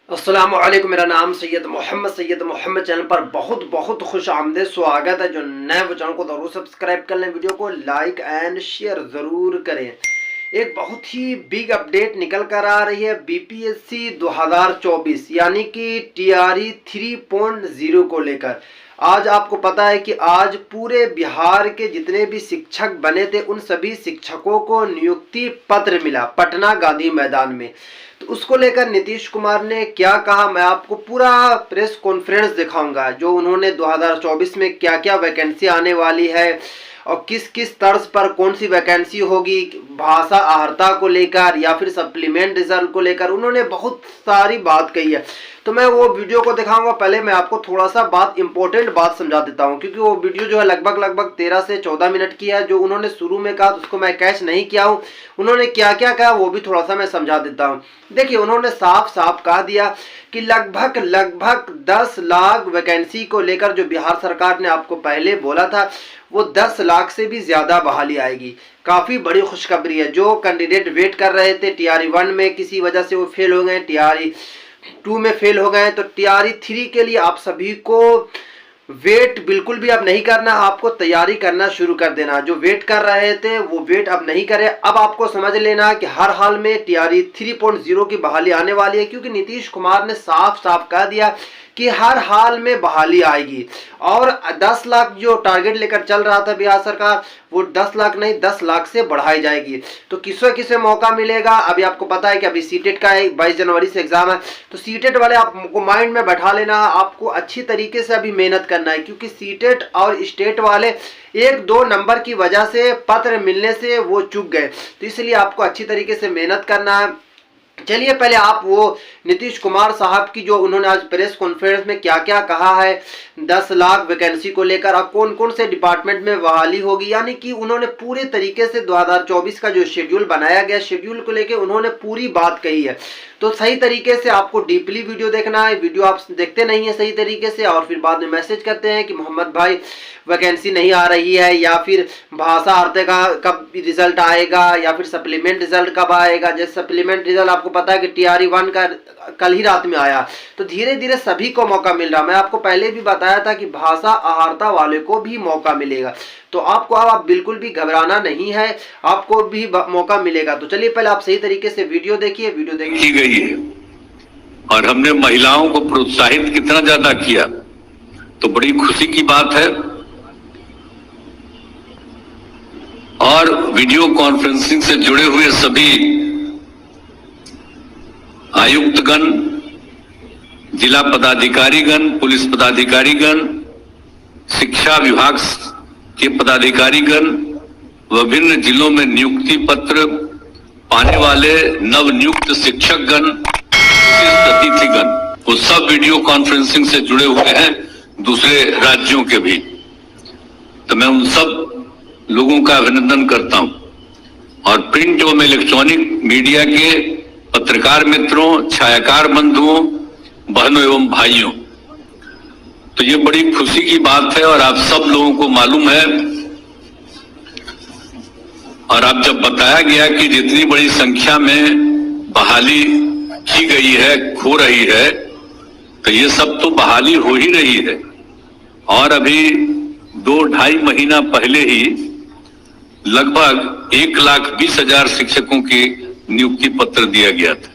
अस्सलामुअलैकुम। मेरा नाम सैयद मोहम्मद चैनल पर बहुत बहुत खुश आमदीद स्वागत है। जो नए वो चैनल को ज़रूर सब्सक्राइब कर लें, वीडियो को लाइक एंड शेयर ज़रूर करें। एक बहुत ही बिग अपडेट निकल कर आ रही है बीपीएससी 2024 यानी कि टीआरई 3.0 को लेकर। आज आपको पता है कि आज पूरे बिहार के जितने भी शिक्षक बने थे उन सभी शिक्षकों को नियुक्ति पत्र मिला पटना गांधी मैदान में। तो उसको लेकर नीतीश कुमार ने क्या कहा, मैं आपको पूरा प्रेस कॉन्फ्रेंस दिखाऊंगा। जो उन्होंने 2024 में क्या क्या वैकेंसी आने वाली है और किस किस तर्ज पर कौन सी वैकेंसी होगी, भाषा अहर्ता को लेकर या फिर सप्लीमेंट रिजल्ट को लेकर उन्होंने बहुत सारी बात कही है। तो मैं वो वीडियो को दिखाऊंगा। पहले मैं आपको थोड़ा सा इंपॉर्टेंट बात समझा देता हूं, क्योंकि वो वीडियो जो है लगभग 13 से 14 मिनट की है। जो उन्होंने शुरू में कहा उसको मैं कैच नहीं किया हूं। उन्होंने क्या क्या कहा वो भी थोड़ा सा मैं समझा देता हूं। देखिए, उन्होंने साफ साफ कह दिया कि लगभग 10 लाख वैकेंसी को लेकर जो बिहार सरकार ने आपको पहले बोला था वो 10 लाख से भी ज्यादा बहाली आएगी। काफी बड़ी खुशखबरी है। जो कैंडिडेट वेट कर रहे थे टीआरई 1 में किसी वजह से वो फेल हो गए, टीआरई 2 में फेल हो गए, तो टीआरई 3 के लिए आप सभी को वेट बिल्कुल भी अब नहीं करना, आपको तैयारी करना शुरू कर देना। जो वेट कर रहे थे वो वेट अब नहीं करें। अब आपको समझ लेना कि हर हाल में टीआरई 3.0 की बहाली आने वाली है, क्योंकि नीतीश कुमार ने साफ साफ कह दिया कि हर हाल में बहाली आएगी। और 10 लाख जो टारगेट लेकर चल रहा था बिहार सरकार वो 10 लाख नहीं 10 लाख से बढ़ाई जाएगी। तो किसे किसे मौका मिलेगा, अभी आपको पता है कि अभी सीटेट का 22 जनवरी से एग्जाम है। तो सीटेट वाले आपको माइंड में बैठा लेना, आपको अच्छी तरीके से अभी मेहनत करना है, क्योंकि सीटेट और स्टेट वाले 1-2 नंबर की वजह से पत्र मिलने से वो चूक गए। तो इसलिए आपको अच्छी तरीके से मेहनत करना है। चलिए पहले आप वो नीतीश कुमार साहब की जो उन्होंने आज प्रेस कॉन्फ्रेंस में क्या क्या कहा है 10 लाख वैकेंसी को लेकर, अब कौन कौन से डिपार्टमेंट में बहाली होगी, यानी कि उन्होंने पूरे तरीके से 2024 का जो शेड्यूल बनाया गया शेड्यूल को लेकर उन्होंने पूरी बात कही है। तो सही तरीके से आपको डीपली वीडियो देखना है। वीडियो आप देखते नहीं है सही तरीके से और फिर बाद में मैसेज करते हैं कि मोहम्मद भाई वैकेंसी नहीं आ रही है, या फिर भाषा अर्थ का कब रिजल्ट आएगा, या फिर सप्लीमेंट रिजल्ट कब आएगा। जैसे सप्लीमेंट रिजल्ट आपको पता है कि टीआरई 1 का कल ही रात में आया। तो धीरे धीरे सभी को मौका मिल रहा। मैं आपको पहले भी बताया था कि भाषा अहर्ता वाले को भी मौका मिलेगा। तो आपको अब आप बिल्कुल भी घबराना नहीं है, आपको भी मौका मिलेगा। तो चलिए पहले आप सही तरीके से वीडियो देखिए। वीडियो देखिए की गई है और हमने महिलाओं को प्रोत्साहित कितना ज्यादा किया, तो बड़ी खुशी की बात है। और वीडियो कॉन्फ्रेंसिंग से जुड़े हुए सभी आयुक्तगण, जिला पदाधिकारीगण, पुलिस पदाधिकारीगण, शिक्षा विभाग के पदाधिकारीगण, विभिन्न जिलों में नियुक्ति पत्र पाने वाले नव नियुक्त शिक्षकगण, अतिथिगण, वो सब वीडियो कॉन्फ्रेंसिंग से जुड़े हुए हैं, दूसरे राज्यों के भी। तो मैं उन सब लोगों का अभिनंदन करता हूं। और प्रिंट एवं इलेक्ट्रॉनिक मीडिया के पत्रकार मित्रों, छायाकार बंधुओं, बहनों एवं भाइयों, तो ये बड़ी खुशी की बात है। और आप सब लोगों को मालूम है, और अब जब बताया गया कि जितनी बड़ी संख्या में बहाली की गई है, हो रही है, तो ये सब तो बहाली हो ही रही है। और अभी 2-2.5 महीना पहले ही लगभग 1,20,000 शिक्षकों की नियुक्ति पत्र दिया गया था।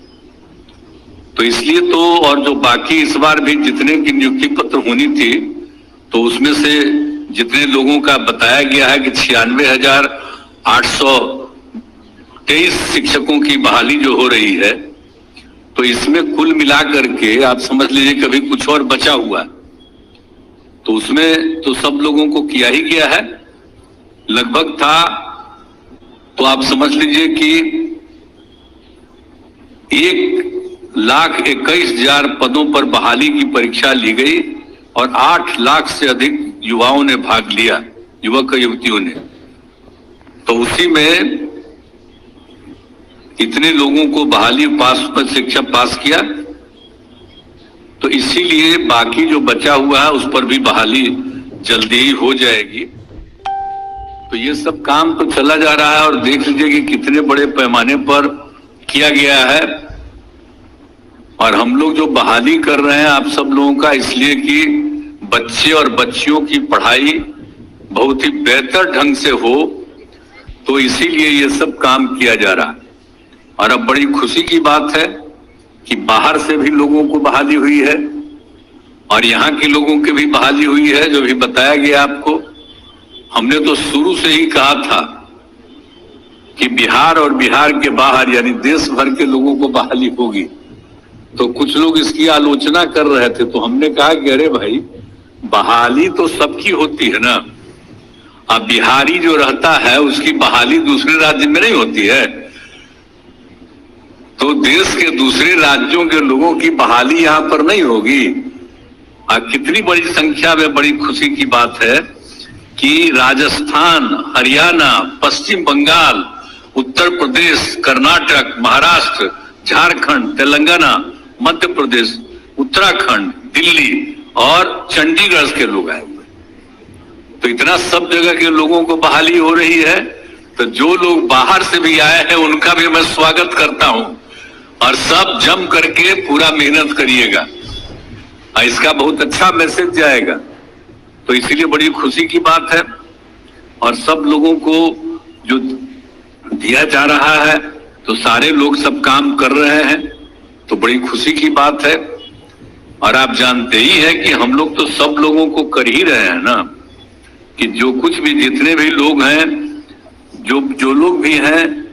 तो इसलिए तो, और जो बाकी इस बार भी जितने की नियुक्ति पत्र होनी थी, तो उसमें से जितने लोगों का बताया गया है कि 96,823 शिक्षकों की बहाली जो हो रही है, तो इसमें कुल मिलाकर के आप समझ लीजिए कभी कुछ और बचा हुआ, तो उसमें तो सब लोगों को किया ही गया है। लगभग था, तो आप समझ लीजिए कि 1,21,000 पदों पर बहाली की परीक्षा ली गई और 8 लाख से अधिक युवाओं ने भाग लिया, युवक युवतियों ने। तो उसी में इतने लोगों को बहाली शिक्षा पास किया, तो इसीलिए बाकी जो बचा हुआ है उस पर भी बहाली जल्दी ही हो जाएगी। तो ये सब काम तो चला जा रहा है और देख लीजिए कि कितने बड़े पैमाने पर किया गया है। और हम लोग जो बहाली कर रहे हैं आप सब लोगों का, इसलिए कि बच्चे और बच्चियों की पढ़ाई बहुत ही बेहतर ढंग से हो, तो इसीलिए ये सब काम किया जा रहा है। और अब बड़ी खुशी की बात है कि बाहर से भी लोगों को बहाली हुई है और यहाँ के लोगों की भी बहाली हुई है, जो भी बताया गया आपको। हमने तो शुरू से ही कहा था कि बिहार और बिहार के बाहर यानी देश भर के लोगों को बहाली होगी। तो कुछ लोग इसकी आलोचना कर रहे थे, तो हमने कहा कि अरे भाई, बहाली तो सबकी होती है ना। अब बिहारी जो रहता है उसकी बहाली दूसरे राज्य में नहीं होती है, तो देश के दूसरे राज्यों के लोगों की बहाली यहां पर नहीं होगी। कितनी बड़ी संख्या में बड़ी खुशी की बात है कि राजस्थान, हरियाणा, पश्चिम बंगाल, उत्तर प्रदेश, कर्नाटक, महाराष्ट्र, झारखंड, तेलंगाना, मध्य प्रदेश, उत्तराखंड, दिल्ली और चंडीगढ़ के लोग आए हुए। तो इतना सब जगह के लोगों को बहाली हो रही है। तो जो लोग बाहर से भी आए हैं उनका भी मैं स्वागत करता हूं और सब जम करके पूरा मेहनत करिएगा, इसका बहुत अच्छा मैसेज जाएगा। तो इसीलिए बड़ी खुशी की बात है और सब लोगों को जो दिया जा रहा है तो सारे लोग सब काम कर रहे हैं, तो बड़ी खुशी की बात है। और आप जानते ही हैं कि हम लोग तो सब लोगों को कर ही रहे हैं ना, कि जो कुछ भी जितने भी लोग हैं, जो लोग भी हैं,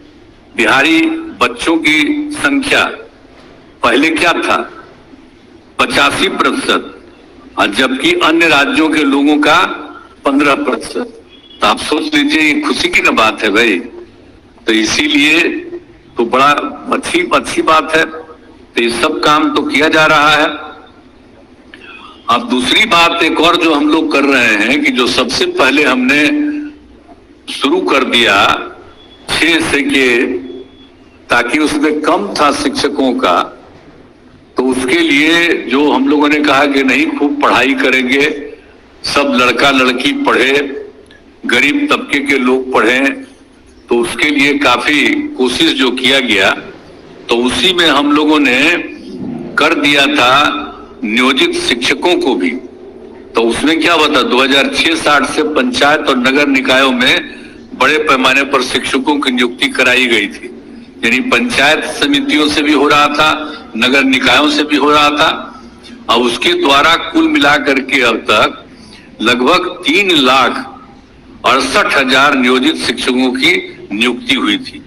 बिहारी बच्चों की संख्या पहले क्या था 85%, और जबकि अन्य राज्यों के लोगों का 15%। तो आप सोच लीजिए, ये खुशी की ना बात है भाई। तो इसीलिए तो बड़ा अच्छी बात है। तो ये सब काम तो किया जा रहा है। अब दूसरी बात एक और जो हम लोग कर रहे हैं कि जो सबसे पहले हमने शुरू कर दिया 6 से के, ताकि उसमें कम था शिक्षकों का, तो उसके लिए जो हम लोगों ने कहा कि नहीं, खूब पढ़ाई करेंगे, सब लड़का लड़की पढ़े, गरीब तबके के लोग पढ़ें, तो उसके लिए काफी कोशिश जो किया गया, तो उसी में हम लोगों ने कर दिया था नियोजित शिक्षकों को भी। तो उसमें क्या हुआ था, 2006-07 से पंचायत और नगर निकायों में बड़े पैमाने पर शिक्षकों की नियुक्ति कराई गई थी। यानी पंचायत समितियों से भी हो रहा था, नगर निकायों से भी हो रहा था, और उसके द्वारा कुल मिलाकर के अब तक लगभग 3,68,000 नियोजित शिक्षकों की नियुक्ति हुई थी।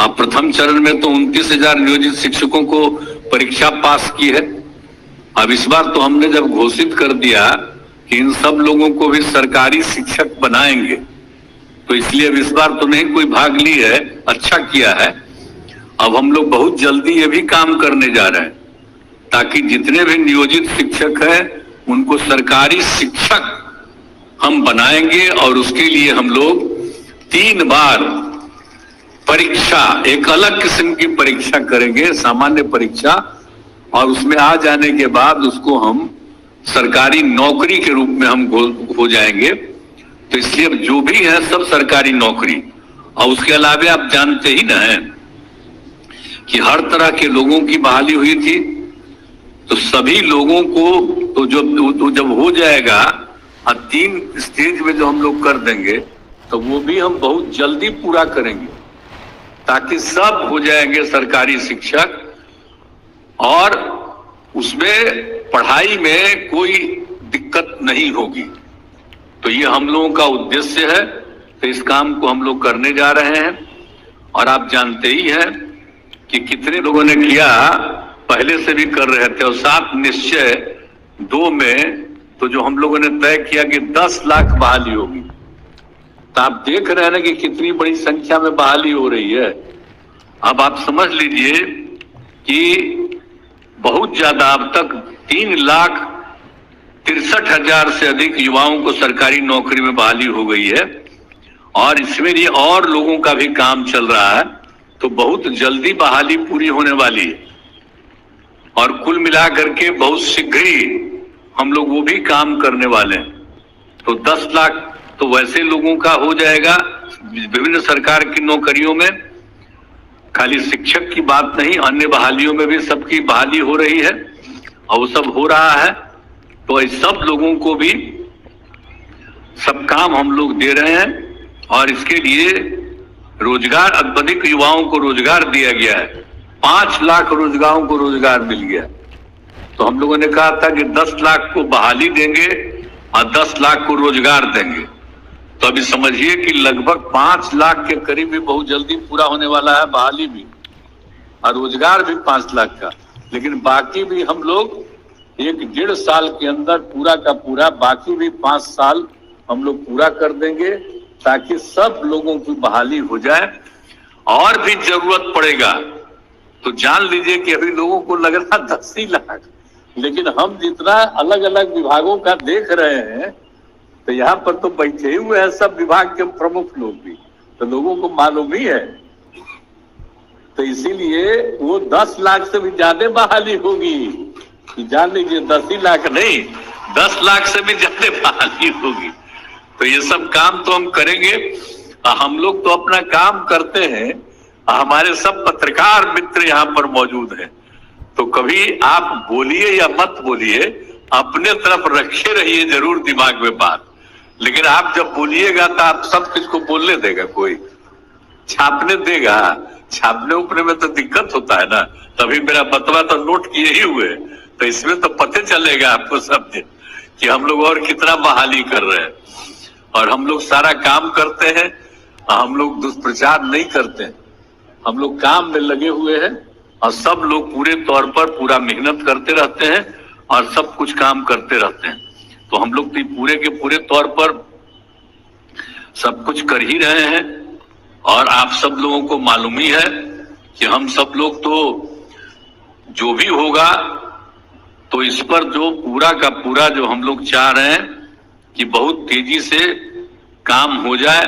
अब प्रथम चरण में तो 29,000 नियोजित शिक्षकों को परीक्षा पास की है। अब इस बार तो हमने जब घोषित कर दिया कि इन सब लोगों को भी सरकारी शिक्षक बनाएंगे, तो इसलिए अब इस बार तो नहीं कोई भाग ली है, अच्छा किया है। अब हम लोग बहुत जल्दी ये भी काम करने जा रहे हैं ताकि जितने भी नियोजित शिक्षक हैं उनको सरकारी शिक्षक हम बनाएंगे, और उसके लिए हम लोग 3 बार परीक्षा, एक अलग किस्म की परीक्षा करेंगे, सामान्य परीक्षा, और उसमें आ जाने के बाद उसको हम सरकारी नौकरी के रूप में हम हो जाएंगे। तो इसलिए अब जो भी है सब सरकारी नौकरी। और उसके अलावा आप जानते ही ना हैं कि हर तरह के लोगों की बहाली हुई थी, तो सभी लोगों को तो जब हो जाएगा, और 3 स्टेज में जो हम लोग कर देंगे, तो वो भी हम बहुत जल्दी पूरा करेंगे ताकि सब हो जाएंगे सरकारी शिक्षक, और उसमें पढ़ाई में कोई दिक्कत नहीं होगी। तो ये हम लोगों का उद्देश्य है। तो इस काम को हम लोग करने जा रहे हैं। और आप जानते ही हैं कि कितने लोगों ने किया, पहले से भी कर रहे थे। और 7 निश्चय 2 में तो जो हम लोगों ने तय किया कि 10 लाख बहाली होगी। तो आप देख रहे हैं ना कि कितनी बड़ी संख्या में बहाली हो रही है। अब आप समझ लीजिए कि बहुत ज्यादा, अब तक 3,63,000 से अधिक युवाओं को सरकारी नौकरी में बहाली हो गई है, और इसमें भी और लोगों का भी काम चल रहा है। तो बहुत जल्दी बहाली पूरी होने वाली है, और कुल मिलाकर के बहुत शीघ्र ही हम लोग वो भी काम करने वाले हैं। तो 10 लाख तो वैसे लोगों का हो जाएगा विभिन्न सरकार की नौकरियों में, खाली शिक्षक की बात नहीं, अन्य बहालियों में भी सबकी बहाली हो रही है और वो सब हो रहा है। तो इस सब लोगों को भी सब काम हम लोग दे रहे हैं और इसके लिए रोजगार, अधिक युवाओं को रोजगार दिया गया है। 5 लाख रोजगारों को रोजगार मिल गया। तो हम लोगों ने कहा था कि 10 लाख को बहाली देंगे और 10 लाख को रोजगार देंगे। तो अभी समझिए कि लगभग 5 लाख के करीब भी बहुत जल्दी पूरा होने वाला है, बहाली भी और रोजगार भी 5 लाख का। लेकिन बाकी भी हम लोग 1-1.5 साल के अंदर पूरा का पूरा, बाकी भी 5 साल हम लोग पूरा कर देंगे ताकि सब लोगों की बहाली हो जाए। और भी जरूरत पड़ेगा तो जान लीजिए कि अभी लोगों को लग रहा 10 ही लाख, लेकिन हम जितना अलग अलग विभागों का देख रहे हैं तो यहाँ पर तो बैठे हुए हैं सब विभाग के प्रमुख लोग भी, तो लोगों को मालूम ही है। तो इसीलिए वो 10 लाख से भी ज्यादा बहाली होगी, जान लीजिए 10 ही लाख नहीं, 10 लाख से भी ज्यादा बहाली होगी। तो ये सब काम तो हम करेंगे। हम लोग तो अपना काम करते हैं, हमारे सब पत्रकार मित्र यहाँ पर मौजूद हैं। तो कभी आप बोलिए या मत बोलिए, अपने तरफ रखे रहिए जरूर दिमाग में बात। लेकिन आप जब बोलिएगा तो आप सब किसको बोलने देगा, कोई छापने देगा? छापने उपने में तो दिक्कत होता है ना। तभी मेरा बतवा तो नोट किए ही हुए, तो इसमें तो पता चलेगा आपको सब कि हम लोग और कितना बहाली कर रहे हैं। और हम लोग सारा काम करते हैं, हम लोग दुष्प्रचार नहीं करते हैं, हम लोग काम में लगे हुए हैं और सब लोग पूरे तौर पर पूरा मेहनत करते रहते हैं और सब कुछ काम करते रहते हैं। तो हम लोग तो पूरे के पूरे तौर पर सब कुछ कर ही रहे हैं। और आप सब लोगों को मालूम ही है कि हम सब लोग तो जो भी होगा तो इस पर जो पूरा का पूरा जो हम लोग चाह रहे हैं कि बहुत तेजी से काम हो जाए।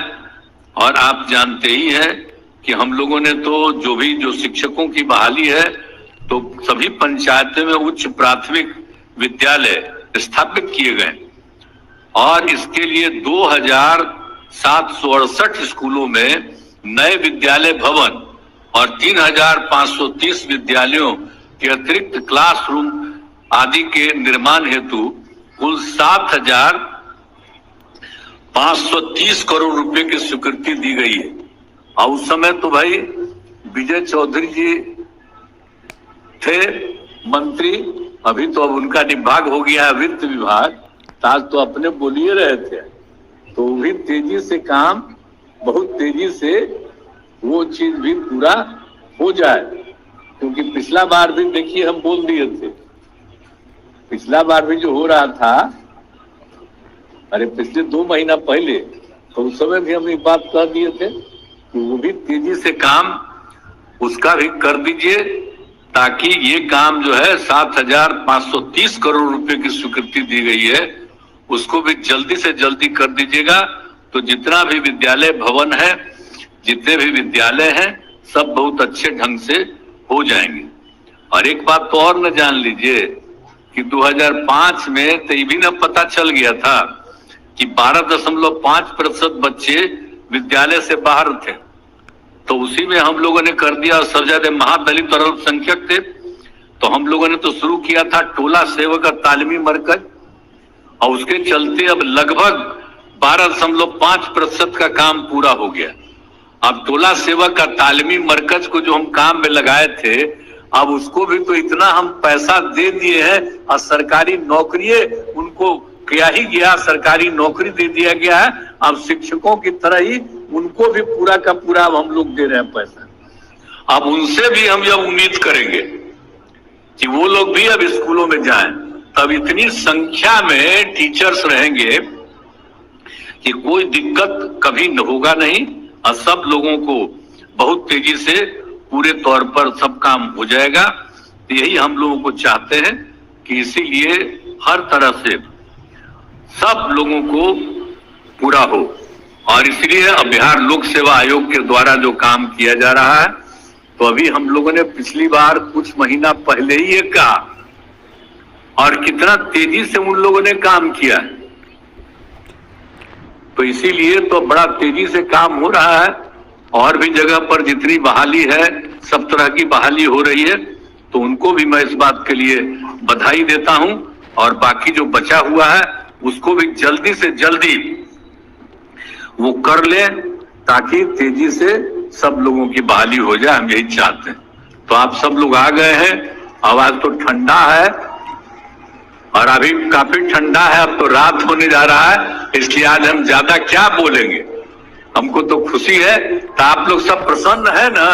और आप जानते ही हैं कि हम लोगों ने तो जो शिक्षकों की बहाली है तो सभी पंचायतों में उच्च प्राथमिक विद्यालय स्थापित किए गए और इसके लिए 2768 स्कूलों में नए विद्यालय भवन और 3530 विद्यालयों के अतिरिक्त क्लासरूम आदि के निर्माण हेतु कुल 7,530 करोड़ रुपए की स्वीकृति दी गई है। और उस समय तो भाई विजय चौधरी जी थे मंत्री, अभी तो अब उनका विभाग हो गया है वित्त विभाग, आज तो अपने बोलिए रहे थे। तो भी तेजी से काम, बहुत तेजी से वो चीज भी पूरा हो जाए, क्योंकि पिछला बार भी देखिए हम बोल दिए थे, पिछला बार भी जो हो रहा था, अरे पिछले 2 महीना पहले, तो उस समय भी हम ये बात कह दिए थे कि वो भी तेजी से काम उसका भी कर दीजिए ताकि ये काम जो है 7,530 करोड़ रुपए की स्वीकृति दी गई है उसको भी जल्दी से जल्दी कर दीजिएगा। तो जितना भी विद्यालय भवन है, जितने भी विद्यालय हैं, सब बहुत अच्छे ढंग से हो जाएंगे। और एक बात तो और न जान लीजिए कि 2005 में तो ये भी न पता चल गया था कि 12.5% बच्चे विद्यालय से बाहर थे। तो उसी में हम लोगों ने कर दिया, सब ज्यादा महादलित और अल्पसंख्यक थे, तो हम लोगों ने तो शुरू किया था टोला सेवक का तालीमी मरकज, और उसके चलते अब लगभग 12.5% का काम पूरा हो गया। अब टोला सेवक का तालीमी मरकज को जो हम काम में लगाए थे, अब उसको भी तो इतना हम पैसा दे दिए हैं और सरकारी नौकरी उनको किया ही गया, सरकारी नौकरी दे दिया गया है। अब शिक्षकों की तरह ही उनको भी पूरा का पूरा हम लोग दे रहे हैं पैसा। अब उनसे भी हम जब उम्मीद करेंगे कि वो लोग भी अब स्कूलों में जाएं, तब इतनी संख्या में टीचर्स रहेंगे कि कोई दिक्कत कभी होगा नहीं और सब लोगों को बहुत तेजी से पूरे तौर पर सब काम हो जाएगा। तो यही हम लोगों को चाहते हैं कि इसीलिए हर तरह से सब लोगों को पूरा हो। और इसलिए बिहार लोक सेवा आयोग के द्वारा जो काम किया जा रहा है, तो अभी हम लोगों ने पिछली बार कुछ महीना पहले ही ये कहा और कितना तेजी से उन लोगों ने काम किया है, तो इसीलिए तो बड़ा तेजी से काम हो रहा है। और भी जगह पर जितनी बहाली है तरह की बहाली हो रही है, तो उनको भी मैं इस बात के लिए बधाई देता हूं और बाकी जो बचा हुआ है उसको भी जल्दी से जल्दी वो कर ले, ताकि तेजी से सब लोगों की बहाली हो जाए। हम यही चाहते हैं। तो आप सब लोग आ गए हैं, आवाज तो ठंडा है और अभी काफी ठंडा है, अब तो रात होने जा रहा है, इसलिए आज हम ज्यादा क्या बोलेंगे। हमको तो खुशी है, तो आप लोग सब प्रसन्न है ना?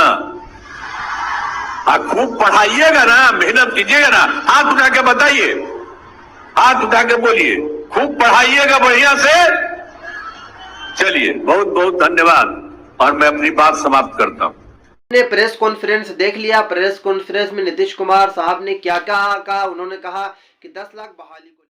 खूब पढ़ाइएगा ना, मेहनत कीजिएगा ना। हाथ उठा के बताइए, हाथ उठा के बोलिए, खूब पढ़ाइएगा बढ़िया से। चलिए, बहुत बहुत धन्यवाद और मैं अपनी बात समाप्त करता हूं। ने प्रेस कॉन्फ्रेंस देख लिया। प्रेस कॉन्फ्रेंस में नीतीश कुमार साहब ने क्या कहा। उन्होंने कहा कि 10 लाख बहाली को